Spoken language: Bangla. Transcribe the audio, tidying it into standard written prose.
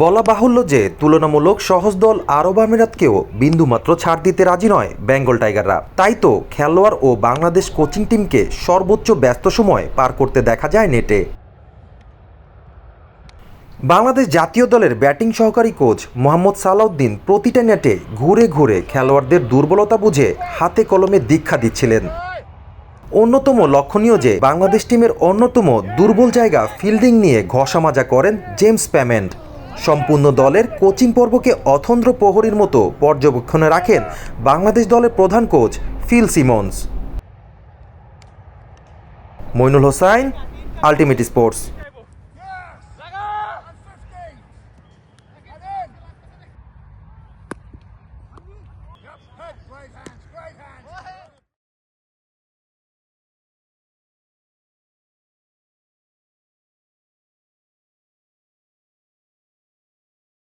বলা বাহুল্য যে তুলনামূলক সহজ দল আরব আমিরাতকেও বিন্দুমাত্র ছাড় দিতে রাজি নয় বেঙ্গল টাইগাররা। তাই তো খেলোয়াড় ও বাংলাদেশ কোচিং টিমকে সর্বোচ্চ ব্যস্ত সময় পার করতে দেখা যায় নেটে। বাংলাদেশ জাতীয় দলের ব্যাটিং সহকারী কোচ মোহাম্মদ সালাউদ্দিন প্রতিটা নেটে ঘুরে ঘুরে খেলোয়াড়দের দুর্বলতা বুঝে হাতে কলমে দীক্ষা দিচ্ছিলেন। অন্যতম লক্ষণীয় যে বাংলাদেশ টিমের অন্যতম দুর্বল জায়গা ফিল্ডিং নিয়ে ঘষামাজা করেন জেমস পেমেন্ট। সম্পূর্ণ দলের কোচিং পর্বকে অথন্দ্র প্রহরীর মতো পর্যবেক্ষণে রাখেন বাংলাদেশ দলের প্রধান coach Phil Simmons. Moinul Hossain, ultimate sports.